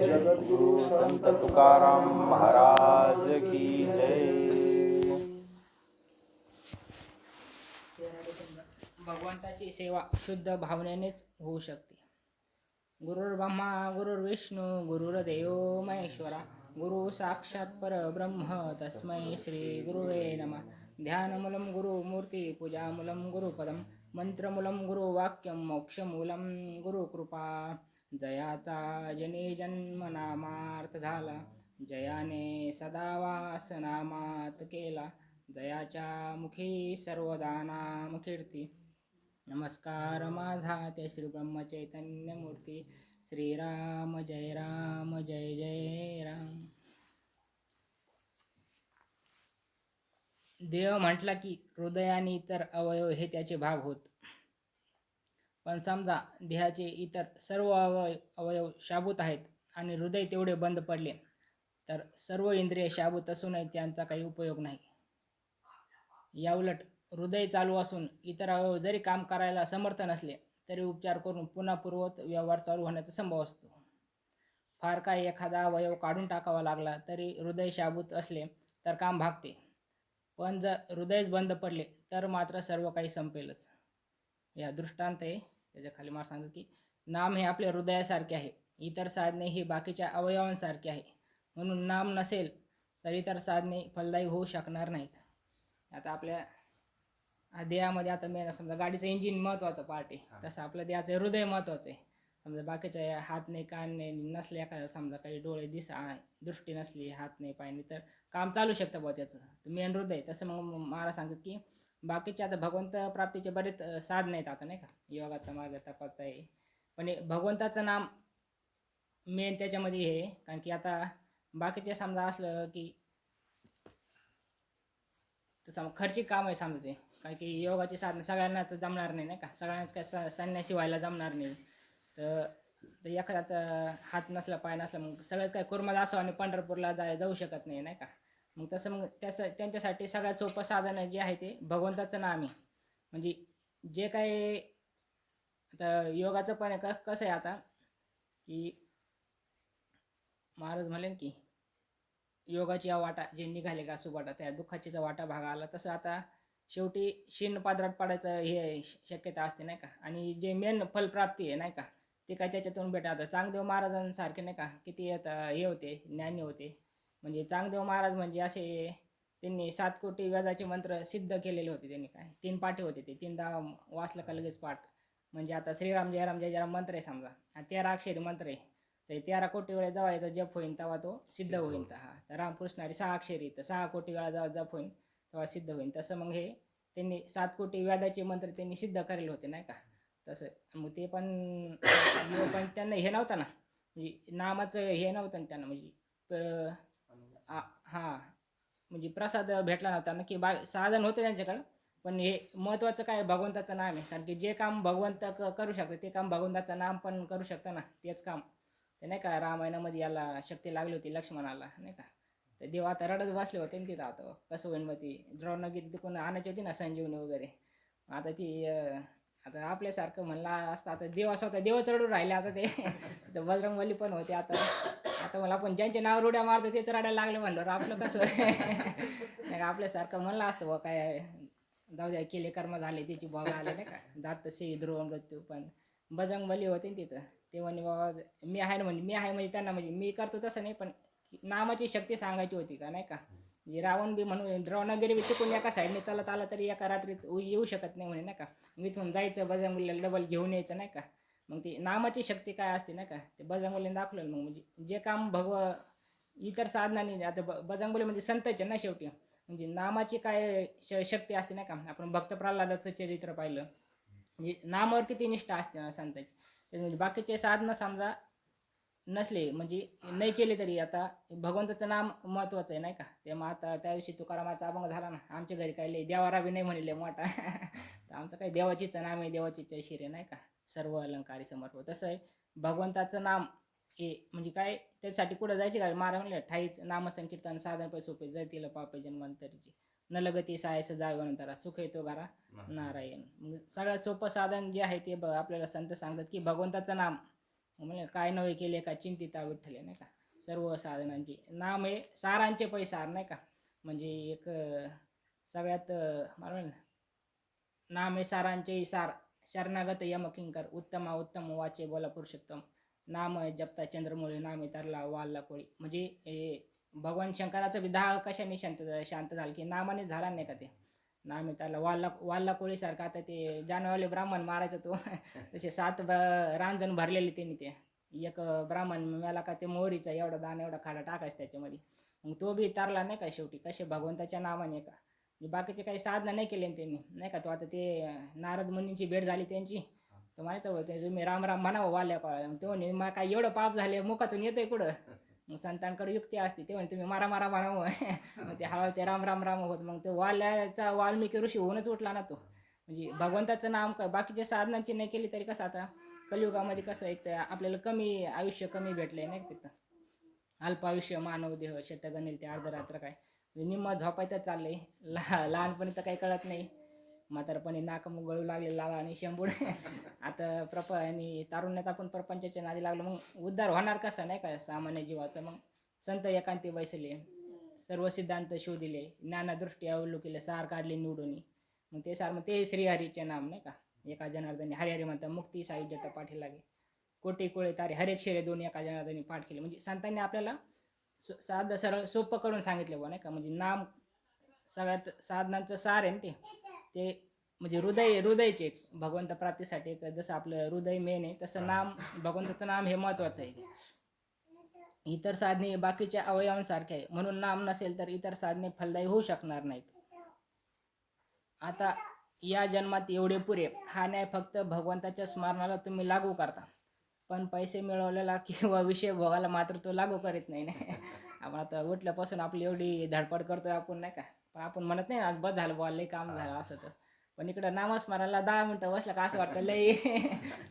जगद्गुरु संत तुकाराम महाराज की जय. भगवंताची सेवा शुद्ध भावनेनेच होऊ शकते. गुरुर्ब्रह्मा गुरुर्विष्णू गुरुर्देव महेश्वरा गुरु साक्षात परब्रह्म तस्मै श्री गुरुवे नमः. ध्यानमूलं गुरुमूर्ती पूजामूलं गुरुपदं मंत्रमूलं गुरुवाक्यं मोक्षमूलं गुरुकृपा. जयाचा जनी जन्मनामार्थ झाला जयाने सदा वासनामात केला. जयाच्या मुखी सर्वदा नाम कीर्ती. नमस्कार माझा ते श्री ब्रह्मचैतन्य मूर्ती. श्रीराम जय जय राम. देह म्हटला की हृदय आणि इतर अवयव हे त्याचे भाग होत. पण समजा देहाचे इतर सर्व अवयव शाबूत आहेत आणि हृदय तेवढे बंद पडले तर सर्व इंद्रिय शाबूत असूनही त्यांचा काही उपयोग नाही. याउलट हृदय चालू असून इतर अवयव जरी काम करायला समर्थ नसले तरी उपचार करून पुन्हा पूर्ववत व्यवहार चालू होण्याचा संभव असतो. फार काय एखादा अवयव काढून टाकावा लागला तरी हृदय शाबूत असले तर काम भागते. पण जर हृदयच बंद पडले तर मात्र सर्व काही संपेलच. या दृष्टांत आहे त्याच्या खाली मला सांगतो की नाम हे आपल्या हृदयासारखे आहे. इतर साधने ही बाकीच्या अवयवांसारखे आहे. म्हणून नाम नसेल तर इतर साधने फलदायी होऊ शकणार नाहीत. आता आपल्या देहामध्ये आता मेन समजा गाडीचं इंजिन महत्त्वाचं पार्ट आहे तसं आपल्या देहाचं हृदय महत्त्वाचं आहे. समजा बाकीच्या हात नाही कान नाही नसले एखादा समजा काही डोळे दृष्टी नसली हात नाही पाय नाही तर काम चालू शकतं बुवा त्याचं मेन हृदय. तसं मग मला सांगतात की बाकीचे आता भगवंत प्राप्तीचे बरेच साधन आहेत आता नाही का. योगाचा मार्ग तपाचा आहे पण भगवंताचं नाम मेन त्याच्यामध्ये हे कारण की आता बाकीचे समजा असलं की तसं खर्चिक काम आहे समजा ते कारण की योगाची साधनं सगळ्यांनाच जमणार नाही का. सगळ्यांनाच काय संन्यासी व्हायला जमणार नाही. तर एखादा हात नसला पाय नसला मग सगळंच काय कुर्माला असं आणि पंढरपूरला जाऊ शकत नाही का. मग तसं मग त्यांच्यासाठी सगळ्यात सोपं साधन जे आहे ते भगवंताचं नाम आहे. म्हणजे जे काय आता योगाचं पण कसं आहे आता की महाराज म्हणले की योगाची वाटा जे निघाले का सुबाटा त्या दुःखाचीचा वाटा भाग आला तसं आता शेवटी शिन पादरात पडायचं हे शक्यता असते नाही का. आणि जे मेन फलप्राप्ती आहे नाही का ते काय त्याच्यातून भेटा. आता चांगदेव महाराजांसारखे नाही का किती आता हे होते ज्ञानी होते. म्हणजे चांगदेव महाराज म्हणजे असे त्यांनी 7 कोटी वेदाचे मंत्र सिद्ध केलेले होते. त्यांनी काय 3 पाठे होते ते 3दा वाचलं का लगेच पाठ. म्हणजे आता श्रीराम जय राम जय जय राम मंत्र आहे समजा आणि 13 अक्षरी मंत्र आहे तर 13 कोटी वेळा जेव्हा याचा जप होईल तेव्हा तो सिद्ध होईल. तर रामकृष्णारी 6 अक्षरी तर 6 कोटी वेळा जेव्हा जप होईल तेव्हा सिद्ध होईल. तसं मग हे त्यांनी 7 कोटी वेदाचे मंत्र त्यांनी सिद्ध करेल होते नाही का. तसं मग ते पण त्यांना हे नव्हतं ना म्हणजे नामाचं हे नव्हतं ना त्यांना म्हणजे हां म्हणजे प्रसाद भेटला नव्हता ना की साधन होतं त्यांच्याकडं. पण हे महत्त्वाचं काय भगवंताचं नाम आहे कारण की जे काम भगवंत करू शकतं ते काम भगवंताचं नाम पण करू शकतं ना. तेच काम ते नाही का रामायणामध्ये याला शक्ती लागली होती लक्ष्मणाला नाही का. तर देव आता रडत बसले होते ना तिथं. आता कसं होईल मग ती द्रोणागिरी तिकडून आणायची होती ना संजीवनी वगैरे. आता ती आता आपल्यासारखं म्हणला असतं आता देवा स्वतः देवच रडून राहिले आता ते तर बजरंगबली पण होते आता. आता मला आपण ज्यांचे नाव रुड्या मारतो तेच रडायला लागले म्हणलं आपलं कसं नाही का. आपल्यासारखं म्हणलं असतं बा काय जाऊ द्या केले कर्म झाले त्याची बघा आले नाही का. जात तसे ध्रुव मृत्यू. पण बजरंगबली होते ना तिथं ते म्हणे बाबा मी आहे ना म्हणजे मी आहे म्हणजे त्यांना म्हणजे मी करतो तसं नाही पण नामाची शक्ती सांगायची होती का नाही का. म्हणजे रावण बी म्हणून द्रोणागिरी बी चुकून एका साईडने चालत आला तरी एका रात्रीत येऊ शकत नाही म्हणे नाही का. मी इथून जायचं बजरंगबलीला डबल घेऊन यायचं नाही का. मग ती नामाची शक्ती काय असते नाही का ते बजरंगबलीने दाखवलं. मग म्हणजे जे काम इतर साधनांनी आता बजरंगबली म्हणजे संतांचे ना शेवटी म्हणजे नामाची काय शक्ती असते नाही का. आपण भक्त प्रल्हादाचं चरित्र पाहिलं म्हणजे नामावर किती निष्ठा असते ना संतांची. म्हणजे बाकीचे साधनं समजा नसले म्हणजे नाही केले तरी आता भगवंताचं नाम महत्त्वाचं आहे नाही का. ते मग आता त्या दिवशी तुकारामाचा अभंग झाला ना आमच्या घरी काय लय देवारा बी नाही म्हणले मोठा तर आमचं काही देवाचीच नाम आहे देवाचीच शिरे नाही का सर्व अलंकारी समर्प. तसं आहे भगवंताचं नाम हे म्हणजे काय त्यासाठी कुठं जायचे का महाराज म्हणले ठाईच नामसंकीर्तन साधन पै सोपे जयतीला पापे जन्मांतरीची न लगती सायस जावे नंतरा सुख येतो घरा नारायण. मग सगळ्यात सोपं साधन जे आहे ते आपल्याला संत सांगतात की भगवंताचं नाम म्हणजे काय नवे केले का चिंतिता विठ्ठले नाही का, सर्व साधनांची नाम हे सारांचे पैसार नाही का. म्हणजे एक सगळ्यात मला म्हणलं ना, नाम हे सारांचे सार, शरणागत यमकिंकर उत्तमा उत्तम वाचे बोला पुरुषोत्तम, नाम जपता चंद्रमौळी नामे तरला वाल्ला कोळी. म्हणजे भगवान शंकराचं बी दाह कशाने शांत शांत झालं की नामाने झाला नाही का ते. नामे तरला वाल्ला वाल्ला कोळीसारखं आता ते जानवाले ब्राह्मण मारायचं तो तसे 7 रांजण भरलेले त्यांनी ते. एक ब्राह्मण मेला का ते मोहरीचा एवढा दाणा एवढा खाडा टाकायचा त्याच्यामध्ये. मग तो बी तारला नाही का शेवटी, कसे भगवंताच्या नावाने का. म्हणजे बाकीचे काही साधना नाही केले ना त्यांनी नाही का. तो आता ते नारद मुनींची भेट झाली त्यांची, तर म्हणायचं होतं तुम्ही राम राम म्हणावं वाल्या काळा. ते म्हणे मग काय एवढं पाप झाले मुखातून येतंय कुठं. मग संतांकडे युक्ती असते, ते म्हणे तुम्ही मारा मारा म्हणावं. मग ते हळूहळू ते राम राम राम होत, मग ते वाल्याचा वाल्मिकी ऋषी होऊनच उठला ना तो. म्हणजे भगवंताचं नाम बाकीच्या साधनांची नाही केली तरी कसं आता कलियुगामध्ये कसं एक तर आपल्याला कमी आयुष्य कमी भेटलंय नाही तिथं. अल्पायुष्य मानव देह शतगणिल ते अर्धरात्र काय म्हणजे निम्म झोपायचं चाललंय. लहानपणी तर काही कळत नाही, म्हातारपणी नाकमुख गळू लागले लावा आणि शेंबूड. आता आणि तारुण्यात आपण प्रपंचाच्या नादी लागलो, मग उद्धार होणार कसा नाही का सामान्य जीवाचं. मग संत एकांती बैसले, सर्व सिद्धांत शोधिले, ज्ञानदृष्टी अवलोकिले, सार काढले निवडून. मग ते सार मग ते श्रीहरीचे नाम नाही का. एका जनार्दनी हरिहरी म्हणतात मुक्ती सायुज्यता पाठी लागे, कोटी कोळे तारे हरेक शेरे दोन एका जनार्दनी पाठ केले. म्हणजे संतांनी आपल्याला साधं सरळ सोपं करून सांगितलं बुवा नाही का. म्हणजे नाम सगळ्यात साधनांचं सार आहे ना ते म्हणजे हृदयचे भगवंत प्राप्तीसाठी एक जसं आपलं हृदय मेन आहे, तसं नाम भगवंताचं नाम हे महत्त्वाचं आहे. इतर साधने बाकीच्या अवयवांसारखे आहे, म्हणून नाम नसेल तर इतर साधने फलदायी होऊ शकणार नाहीत. आता या जन्मात एवढे पुरे हा न्याय फक्त भगवंताच्या स्मरणाला तुम्ही लागू करता, पण पैसे मिळवलेला किंवा विषय भोगायला मात्र तो लागू करीत नाही. आपण आता उठल्यापासून आपली एवढी धडपड करतोय आपण नाही का, पण आपण म्हणत नाही आज बस झालं बुवा लई काम झालं असं तसं. पण इकडं नामस्मरणाला 10 मिनटं बसलं का असं वाटतं लई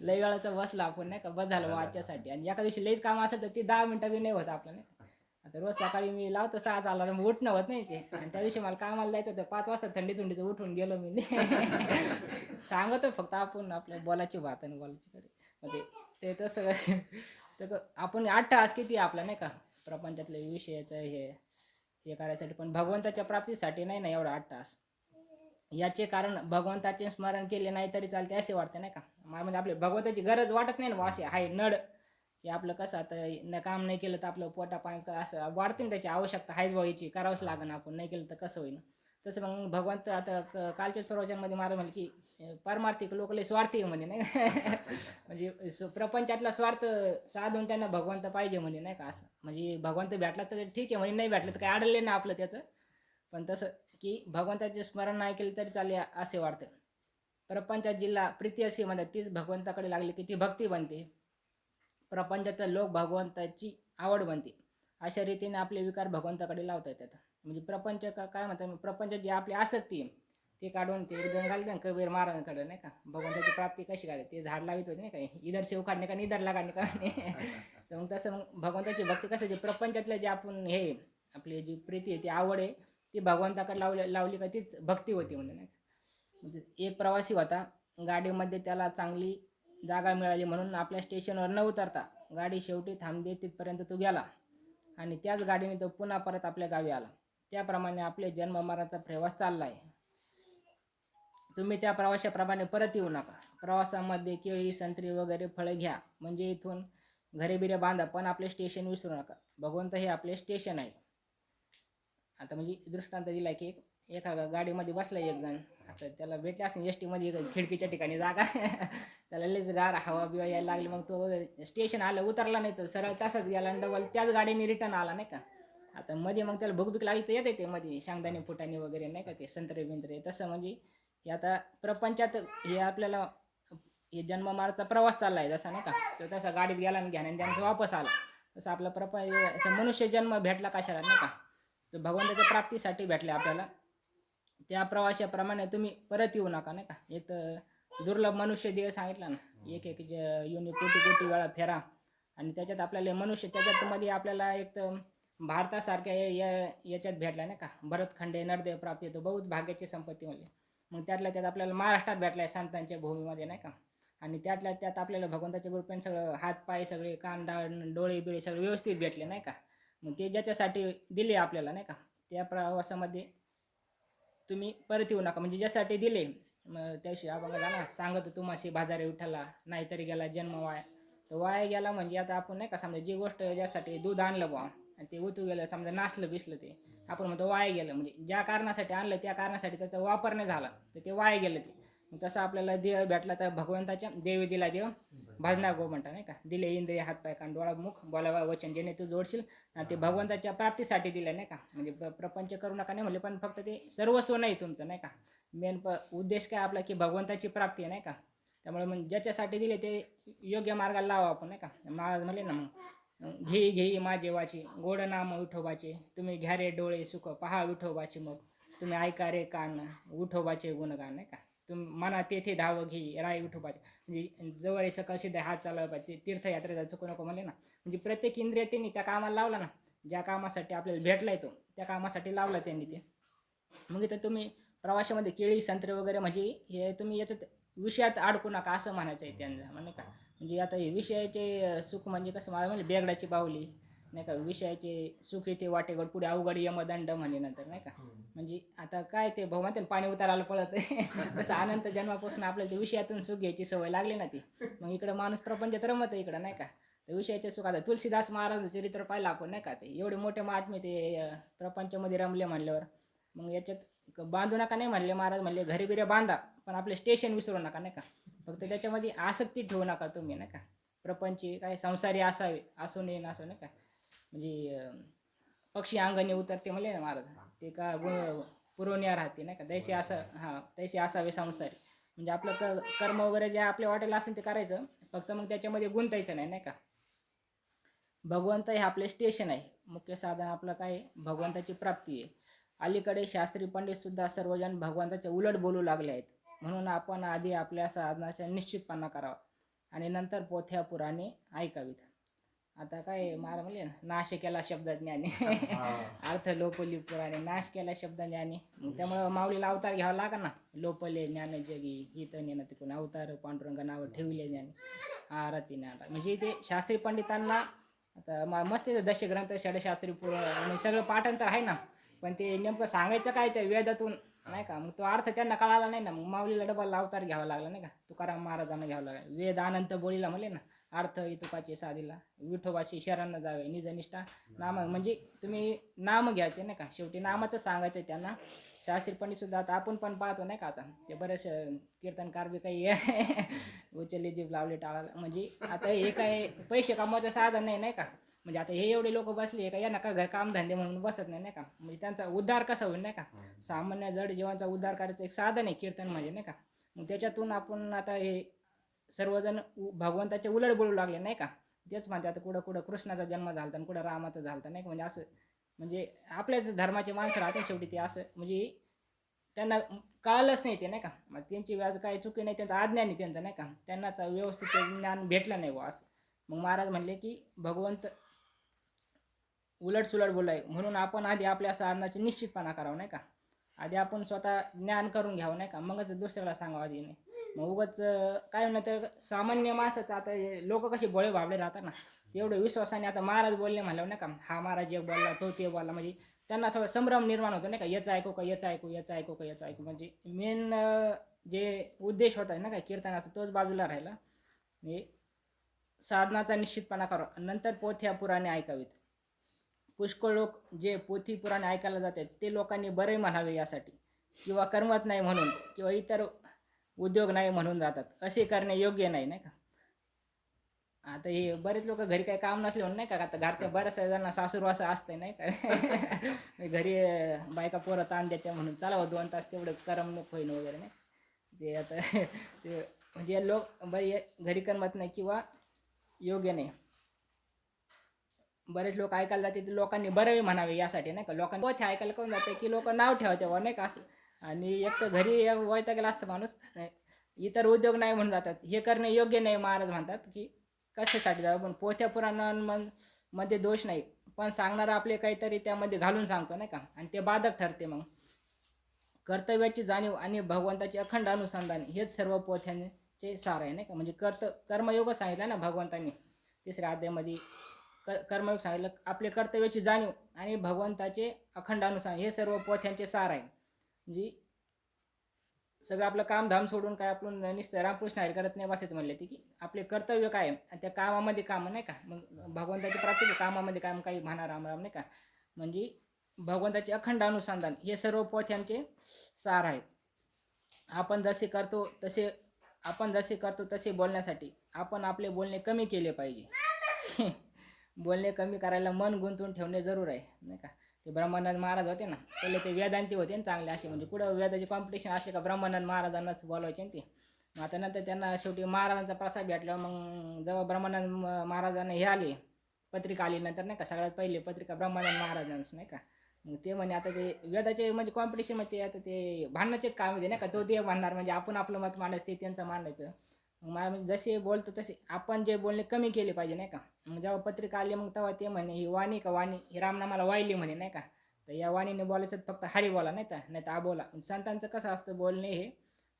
लई वेळाचं बसलं आपण नाही का, बस झालं बुवा आजच्यासाठी. आणि एका दिवशी लईच काम असेल तर ते 10 मिनटं बी नाही होत आपलं नाही का. आता रोज सकाळी मी लावतो 6चा अलार्म, उठणं होत नाही ते. आणि त्या दिवशी मला कामाला जायचं होतं 5 वाजता थंडीचं उठून गेलो मी. सांगतो फक्त आपण आपल्या बोलायची बात आणि बोलायची कडे. म्हणजे ते तसं तर आपण 8 तास किती आपला नाही का प्रपंचातल्या विषयाचं हे करायसाठी, पण भगवंताच्या प्राप्तीसाठी नाही ना एवढा 8 तास. याचे कारण भगवंताचे स्मरण केले नाही तरी चालते असे वाटते नाही का. म्हणजे आपले भगवंताची गरज वाटत नाही ना असे आहे नड, की आपलं कसं आता काम नाही केलं तर आपलं पोटा पाण्याचं असं वाढते ना, त्याची आवश्यकता आहेच व्हायची करावंच लागेल, आपण नाही केलं तर कसं होईल. तसं मग भगवंत आता कालच्याच प्रवचनामध्ये मला म्हणे की पारमार्थिक लोक लय स्वार्थी आहे म्हणे नाही. म्हणजे प्रपंचातला स्वार्थ साधून त्यांना भगवंत पाहिजे म्हणे नाही का असं. म्हणजे भगवंत भेटला तर ठीक आहे म्हणे, नाही भेटलं तर काही अडले ना आपलं त्याचं. पण तसं की भगवंताचे स्मरण नाही केले तरी चालेल असे वाटतं. प्रपंचात जिल्हा प्रीती अशी म्हणतात तीच भगवंताकडे लागली की ती भक्ती बनते. प्रपंचाचा लोक भगवंताची आवड बनते. अशा रीतीने आपले विकार भगवंताकडे लावता येतात. म्हणजे प्रपंच काय म्हणतात, प्रपंच जी आपली आसक्ती आहे ते काढून ते एकदम घालते ना कबीर महाराजांकडे नाही का. भगवंताची प्राप्ती कशी करायची ते झाड लावित होते नाही का, इधर सेव काढणे का निधर लगाने का. तर मग तसं मग भगवंताची भक्ती कसं जे प्रपंचातलं जे आपण हे आपली जी प्रीती आहे ती आवड आहे ती भगवंताकडे लावली का तीच भक्ती होती म्हणजे नाही का. म्हणजे एक प्रवासी होता गाडीमध्ये, त्याला चांगली जागा मिळाली म्हणून आपल्या स्टेशनवर न उतरता गाडी शेवटी थांबली, तिथपर्यंत तो गेला आणि त्याच गाडीने तो पुन्हा परत आपल्या गावी आला. त्याप्रमाणे आपले जन्ममरणाचा प्रवास चालला आहे. तुम्ही त्या प्रवाशाप्रमाणे परत येऊ नका. प्रवासामध्ये केळी संत्री वगैरे फळं घ्या, म्हणजे इथून घरे बिरे बांधा, पण आपले स्टेशन विसरू नका. भगवंत हे आपले स्टेशन आहे. आता म्हणजे दृष्टांत दिला की एका गाडीमध्ये बसला एक जण, आता त्याला भेटले असेल एस टीमध्ये खिडकीच्या ठिकाणी जागा. त्याला लईच गार हवा बिवा यायला लागली, मग तो स्टेशन आलं उतरला नाही तर सरळ तसाच गेला आणि डबल त्याच गाडीने रिटर्न आला नाही का. आता मध्ये मग त्याला भूक लागली तर येते ते मध्ये शेंगदाणे फुटाणे वगैरे नाही का ते संत्रे बिंत्रे तसं. म्हणजे हे आता प्रपंचात हे आपल्याला हे जन्ममार्गाचा प्रवास चालला आहे जसा नाही का, तो तसा गाडीत गेला आणि घ्याने त्यांचा वापस आला. तसं आपला प्रपंच मनुष्य जन्म भेटला कशाला नाही का, तर भगवंताच्या प्राप्तीसाठी भेटले आपल्याला. त्या प्रवाशाप्रमाणे तुम्ही परत येऊ नका नाही का. एक तर दुर्लभ मनुष्य देह सांगितला ना, एक योनी कोटी कोटी वेळा फेरा. आणि त्याच्यात आपल्याला मनुष्य त्याच्यात मध्ये आपल्याला एक तर भारतासारख्या याच्यात भेटला नाही का, भरतखंडे नरदेव प्राप्ती तो बहुत भाग्याची संपत्ती म्हणली. मग त्यातल्या त्यात आपल्याला महाराष्ट्रात भेटला आहे संतांच्या भूमीमध्ये नाही का. आणि त्यातल्या त्यात आपल्याला भगवंताच्या कृपेने सगळं हात पाय सगळे कान डोळे बिळे सगळे व्यवस्थित भेटले नाही का. मग ते ज्याच्यासाठी दिले आपल्याला नाही का, त्या प्रवासामध्ये तुम्ही परत येऊ नका. म्हणजे ज्यासाठी दिले मग त्याविषयी आपण ना सांगत तुम्हाशी बाजारे विठ्ठला नाहीतरी गेला जन्म वाया. तर वाया गेला म्हणजे आता आपण नाही का समजा जी गोष्ट ज्यासाठी दूध आणलं बुवा आणि ते उतू गेलं समजा नासलं बिसलं ते आपण म्हणतो वाया गेलं. म्हणजे ज्या कारणासाठी आणलं त्या कारणासाठी त्याचा वापर नाही झाला तर ते वाया गेलं ते. मग तसं आपल्याला देव भेटला तर भगवंताच्या देवी दिला देव भाजना गो म्हणता नाही का. दिले इंद्रिय हात पाय कान डोळा मुख बोलावा वचन जेणे तू जोडशील आणि ते भगवंताच्या प्राप्तीसाठी दिलं नाही का. म्हणजे प्रपंच करू नका नाही म्हणले पण फक्त ते सर्वस्व नाही तुमचं नाही का. मेन उद्देश काय आपला की भगवंताची प्राप्ती आहे नाही का. त्यामुळे मग ज्याच्यासाठी दिले ते योग्य मार्गाला लावा आपण नाही का. महाराज म्हणले ना मग घे घे माझे वाचे गोड नाम विठोबाचे तुम्ही घ्या रे डोळे सुख पहा विठोबाचे मग तुम्ही ऐका रे कान विठोबाचे गुणगान नाही का. तुम्ही मना तेथे धाव घे राय विठोबाचे. म्हणजे जवळ सकाळ सिद्ध हात चालवायला पाहिजे तीर्थयात्रेचा चुकू नको म्हणले ना. म्हणजे प्रत्येक इंद्रिय त्यांनी त्या कामाला लावला ना, ज्या कामासाठी आपल्याला भेटलाय तो त्या कामासाठी लावला त्यांनी ते. मग इथं तुम्ही प्रवासामध्ये केळी संत्रे वगैरे म्हणजे हे तुम्ही याच्यात विषयात अडकू नका असं म्हणायचं आहे त्यांना म्हणजे का. म्हणजे आता हे विषयाचे सुख म्हणजे कसं मला म्हणजे बेगडाची बाहुली नाही का. विषयाचे सुख येते वाटेगड पुढे अवघड यमदंड म्हणे नंतर नाही का. म्हणजे आता काय ते भाऊ म्हणते पाणी उतारायला पळत तसं अनंत जन्मापासून आपल्याला ते विषयातून सुख घ्यायची सवय लागली ना ती. मग इकडं माणूस प्रपंचात रमत आहे इकडं नाही का. तर विषयाचे सुख आता तुलसीदास महाराज चरित्र पाहिलं आपण नाही का. ते एवढे मोठे महात्मे ते प्रपंचामध्ये रमले म्हणल्यावर मग याच्यात बांधू नका नाही म्हणले महाराज. म्हणले घरी बिरे बांधा पण आपले स्टेशन विसरू नका नाही का. फक्त त्याच्यामध्ये आसक्ती ठेवू नका तुम्ही नाही का. प्रपंची काय संसारी असावे असू नये नसो नाही का. म्हणजे पक्षी अंगणी उतरते म्हणले ना महाराज ते का पुरवण्या राहते नाही का. तैसे असं हां तैसे असावे संसारी. म्हणजे आपलं कर्म वगैरे जे आपल्या वाटेला असेल ते करायचं फक्त मग त्याच्यामध्ये गुंतायचं नाही नाही का. भगवंत हे आपले स्टेशन आहे. मुख्य साधन आपलं काय भगवंताची प्राप्ती आहे. अलीकडे शास्त्री पंडित सुद्धा सर्वजण भगवंताच्या उलट बोलू लागले आहेत. म्हणून आपण आधी आपल्या साधनाचा निश्चितपणा करावा आणि नंतर पोथ्या पुराणे ऐकावीत. आता काय महाराज म्हणले ना नाश केला शब्द ज्ञानी अर्थ लोपली पुराणे नाश केला शब्द ज्ञानी. त्यामुळं माऊलीला अवतार घ्यावा लागा ना. लोपले ज्ञान जगी हित नेना तिकडून अवतार पांडुरंग नाव ठेवले ज्ञानी आरती नाला. म्हणजे ते शास्त्री पंडितांना आता मस्त दशग्रंथ षडशास्त्री पुराण सगळं पाठांतर आहे ना. पण ते नेमकं सांगायचं काय त्या वेदातून नाही का. मग तो अर्थ त्यांना कळाला नाही ना. मग माऊलीला डबल अवतार घ्यावा लागला नाही का. तुकाराम महाराजांना घ्यावा लागला. वेद अनंत बोलीला म्हणले ना अर्थ तुकाचे साधीला विठोबाची शरण जावे निजनिष्ठा नाम. म्हणजे तुम्ही नाम घ्या ते नाही का. शेवटी नामाचं सांगायचं आहे त्यांना. शास्त्री पंडित सुद्धा आता आपण पण पाहतो नाही का. आता ते बरेच कीर्तनकार बी काही उचलले जीभ लावले टाळाला. म्हणजे आता हे काय पैसे कमवायचं साधन नाही का. म्हणजे आता हे एवढे लोक बसले का यांना का घर कामधंदे म्हणून बसत नाही का. म्हणजे त्यांचा उद्धार कसा होईल नाही का. सामान्य जड जीवांचा उद्धार करायचं एक साधन आहे कीर्तन म्हणजे नाही का. मग त्याच्यातून आपण आता हे सर्वजण भगवंताचे उलट बोलू लागले नाही का. तेच म्हणते आता कुठं कुठं कृष्णाचा जन्म झाला आणि कुठं रामाचा झाला नाही का. म्हणजे असं म्हणजे आपल्याच धर्माचे माणसं राहते शेवटी ते असं म्हणजे त्यांना कळालंच नाही ते नाही का. मग त्यांची व्याज काय चुकी नाही त्यांचं आज्ञा नाही त्यांचं नाही का. त्यांनाच व्यवस्थित ज्ञान भेटलं नाही बुवा असं. मग महाराज म्हणले की भगवंत उलट सुलट बोलाय म्हणून आपण आधी आपल्या साधनाची निश्चितपणा करावं नाही का. आधी आपण स्वतः ज्ञान करून घ्यावं नाही का. मगच दुसऱ्याला सांगावं आधी नाही. मग उगाच काय म्हणणं तर सामान्य माणसाचं आता लोक कशी बोळे भाबडे राहतात ना. एवढं विश्वासाने आता महाराज बोलले म्हणल्यावर नाही का. हा महाराज एक बोलला तो ते बोलला म्हणजे त्यांना सगळं संभ्रम निर्माण होतो नाही का. याचं ऐकू का याचं ऐकू याचं ऐकू का याचं ऐकू. म्हणजे मेन जे उद्देश होता ना काय कीर्तनाचा तोच बाजूला राहिला. म्हणजे साधनाचा निश्चितपणा करा नंतर पोथ्या पुराणे ऐकावीत. पुष्कळ लोक जे पोथी पुराणे ऐकायला जातात ते लोकांनी बरे म्हणावे यासाठी किंवा करमत नाही म्हणून किंवा इतर उद्योग नाही म्हणून जातात. असे करणे योग्य नाही नाही का. आता हे बरेच लोक घरी काही काम नसले म्हणून नाही का. आता घरच्या बऱ्याच जणांना सासूरवासं असते नाही का. घरी बायका पोरं ताण देते म्हणून चला 2 तास तेवढंच करमणूक होईन वगैरे नाही. ते आता ते म्हणजे लोक बरे घरी करमत नाही किंवा योग्य नाही. बरेच लोक ऐकायला जाते ते लोकांनी बरे म्हणावे यासाठी नाही का. लोकांनी पोथ्या ऐकायला कोण जाते की लोक नाव ठेवते व नाही का असं. आणि एक तर घरी वैता गेला असतं माणूस इतर उद्योग नाही म्हणून जातात. हे करणे योग्य नाही महाराज म्हणतात की कशासाठी जावं. पण पोथ्या पुराणांमध्ये दोष नाही पण सांगणारा आपले काहीतरी त्यामध्ये घालून सांगतो नाही का. आणि ते बाधक ठरते. मग कर्तव्याची जाणीव आणि भगवंताचे अखंड अनुसंधान हेच सर्व पोथ्याने चे सार आहे नाही का. म्हणजे कर्मयोग सांगितलं ना भगवंतांनी तिसऱ्या अध्यायामध्ये. कर्मयोग सांगितलं, आपले कर्तव्याची जाणीव आणि भगवंताचे अखंड अनुसार हे सर्व पोथ्यांचे सार आहे. म्हणजे सगळं आपलं कामधाम सोडून काय आपण नुसतं रामकृष्ण हरी करत नाही बसायचं म्हणले ते, की आपले कर्तव्य काय आहे आणि त्या कामामध्ये काम नाही का. मग भगवंताची प्राप्ती कामामध्ये काम काही म्हणा राम राम नाही का. म्हणजे भगवंताचे अखंड अनुसंधान हे सर्व पोथ्यांचे सार आहेत. आपण जसे करतो तसे बोलण्यासाठी आपण आपले बोलणे कमी केले पाहिजे. बोलणे कमी करायला मन गुंतवून ठेवणे जरूर आहे नाही का. ते ब्रह्मानंद महाराज होते ना, पहिले ते वेदांती होते ना चांगले असे. म्हणजे कुठं वेदाचे कॉम्पिटिशन असले का ब्रह्मानंद महाराजांनाच बोलवायचे ना ते. मग आता नंतर त्यांना शेवटी महाराजांचा प्रसाद भेटला. मग जेव्हा ब्रह्मानंद महाराजांना हे आले, पत्रिका आली नंतर नाही का, सगळ्यात पहिले पत्रिका ब्रह्मानंद महाराजांच नाही का. मग ते म्हणे आता ते वेदाचे म्हणजे कॉम्पिटिशन मध्ये आता ते भांडणाचेच काम आहे नाही का. तो देव म्हणणार म्हणजे आपण आपलं मत मांडायचं, ते त्यांचं मांडायचं. मग म्हणजे जसे बोलतो तसे आपण जे बोलणे कमी केले पाहिजे नाही का. मग जेव्हा पत्रिका आली मग तेव्हा ते म्हणे ही वाणी का वाणी, ही रामनामाला वाहिली म्हणे नाही का. तर या वाणीने बोलायचं फक्त हरी बोला नाही तर आबोला. संतांचं कसं असतं बोलणे हे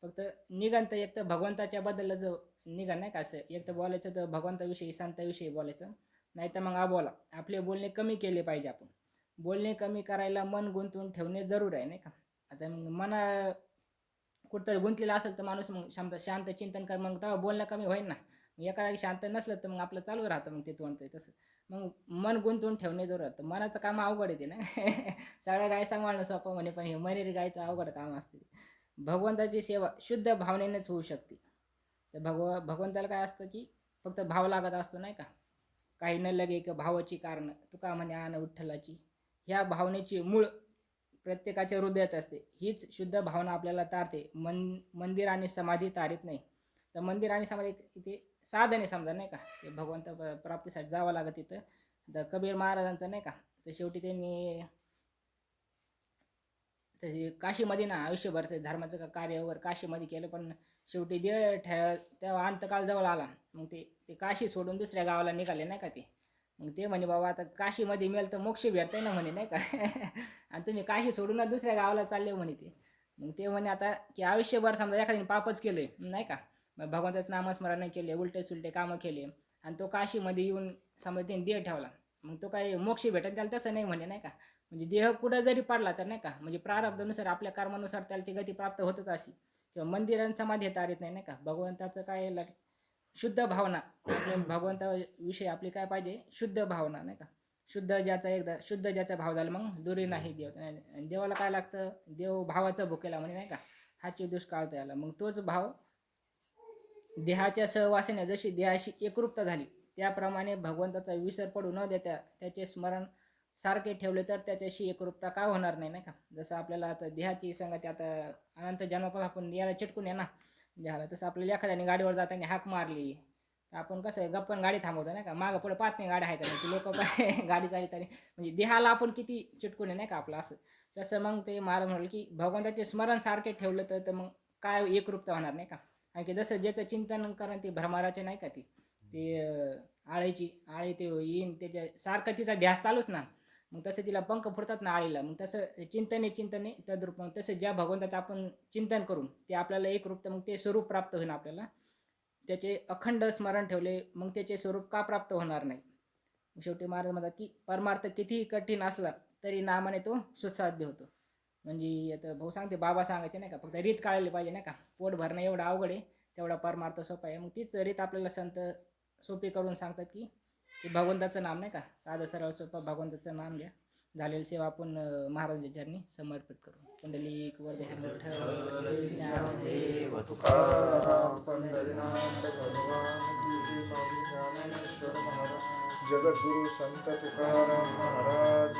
फक्त निघंत एक तर भगवंताच्या बद्दल जो निघण नाही का, असं एक तर बोलायचं तर भगवंताविषयी संताविषयी बोलायचं, नाही तर मग आबोला. आपले बोलणे कमी केले पाहिजे. आपण बोलणे कमी करायला मन गुंतवून ठेवणे जरूर आहे नाही का. आता मग मन कुठंतरी गुंतलेला असेल तर माणूस मग शांत चिंतन कर, मग तेव्हा बोलणं कमी होईल ना. एका जागी शांत नसलं तर मग आपलं चालू राहतं मग ते तोंडतंय तसं. मग मन गुंतवून ठेवणे जरूर राहतं. मनाचं काम अवघड येते ना. सगळ्या गाय सांभाळणं सोपं म्हणे, पण हे मनेरी गायचं अवघड काम असते. भगवंताची सेवा शुद्ध भावनेनेच होऊ शकते. तर भगवंताला काय असतं की फक्त भाव लागत असतो नाही का. काही न लगे एक भावाची कारण तुका म्हणे आण विठ्ठलाची. ह्या भावनेची मूळ प्रत्येकाच्या हृदयात असते. हीच शुद्ध भावना आपल्याला तारते. मंदिर आणि समाधी तारीत नाही. तर मंदिर आणि समाधी इथे साधने समजा नाही का. ते भगवंत प्राप्तीसाठी जावं लागत तिथं. तर कबीर महाराजांचं नाही का, तर शेवटी त्यांनी तर काशीमध्ये ना आयुष्यभरचं धर्माचं कार्य वगैरे काशीमध्ये केलं, पण शेवटी तेव्हा अंतकाल जवळ आला. मग ते काशी सोडून दुसऱ्या गावाला निघाले नाही का ते. मग ते म्हणे बाबा आता काशीमध्ये मेल तर मोक्ष भेटतंय ना म्हणे नाही का. आणि तुम्ही काशी सोडूनच दुसऱ्या गावाला चालले म्हणे ते. मग ते म्हणे आता की आयुष्यभर समजा एखाद्याने पापच केले नाही का, मग भगवंताचं नामस्मरण नाही केले, उलटे सुलटे कामं केले, आणि तो काशीमध्ये येऊन समजा त्यांनी देह ठेवला, मग तो काही मोक्ष भेटेल त्याला तसं नाही म्हणे नाही का. म्हणजे देह कुठं जरी पडला तर नाही का, म्हणजे प्रारब्धानुसार आपल्या कर्मानुसार त्याला ती गती प्राप्त होतच अशी. किंवा मंदिरांचा समाधी तारीत नाही का. भगवंताचं काय शुद्ध भावना, आपल्या भगवंताविषयी आपली काय पाहिजे, शुद्ध भावना नाही का. शुद्ध ज्याचा भाव झाला मग दुरी नाही देव. देवाला काय लागतं, देव भावाचा भुकेला म्हणे नाही का, हाची दुष्काळ त्याला. मग तोच भाव देहाच्या सहवासाने जशी देहाशी एकरूपता झाली, त्याप्रमाणे भगवंताचा विसर पडू न देता त्याचे स्मरण सारखे ठेवले तर त्याच्याशी एकरूपता का होणार नाही नाही का. जसं आपल्याला आता देहाची संगती आता अनंत जन्मापासून आपण याला चिटकून आहे ना देहाला. तसं आपल्याला एखाद्याने गाडीवर जाताना हाक मारली तर आपण कसं गप्पन गाडी थांबवतो नाही का, मागं पुढे पाहत नाही गाडी आहे का नाही, लोक काय गाडी चालताना. म्हणजे देहाला आपण किती चिटकून आहे नाही का आपलं असं. तसं मग ते मला म्हणाल की भगवंताचे स्मरण सारखे ठेवलं तर मग काय एकरूपता होणार नाही का. आणि की जसं ज्याचं चिंतन करण ते भ्रमराचे नाही का ते आळी ते येईन त्याच्या सारखं तिचा ध्यास चालूच ना. मग तसं तिला पंख फुटतात ना आळीला. मग तसं चिंतने तद्रूप. मग तसं ज्या भगवंताचं आपण चिंतन करून ते आपल्याला एक रूप, तर मग ते स्वरूप प्राप्त होईल आपल्याला. त्याचे अखंड स्मरण ठेवले मग त्याचे स्वरूप का प्राप्त होणार नाही. शेवटी महाराज म्हणतात की परमार्थ कितीही कठीण असला तरी नामाने तो सुसाध्य होतो. म्हणजे आता भाऊ सांगते, बाबा सांगायचे नाही का, फक्त रीत काढली पाहिजे नाही का. पोट भरणं एवढं अवघड आहे, तेवढा परमार्थ सोपा आहे. मग तीच रीत आपल्याला संत सोपी करून सांगतात की भगवंताचं नाम नाही का, साधं सरळ सोपं भगवंताचं नाम घ्या. झालेली सेवा आपण महाराजांच्या चरणी समर्पित करू. पुंडलिक वरदे देव तुकाराम पंढरीनाथ भगवान की स्वामी ज्ञानेश्वर महाराज, जगद्गुरु संत तुकाराम महाराज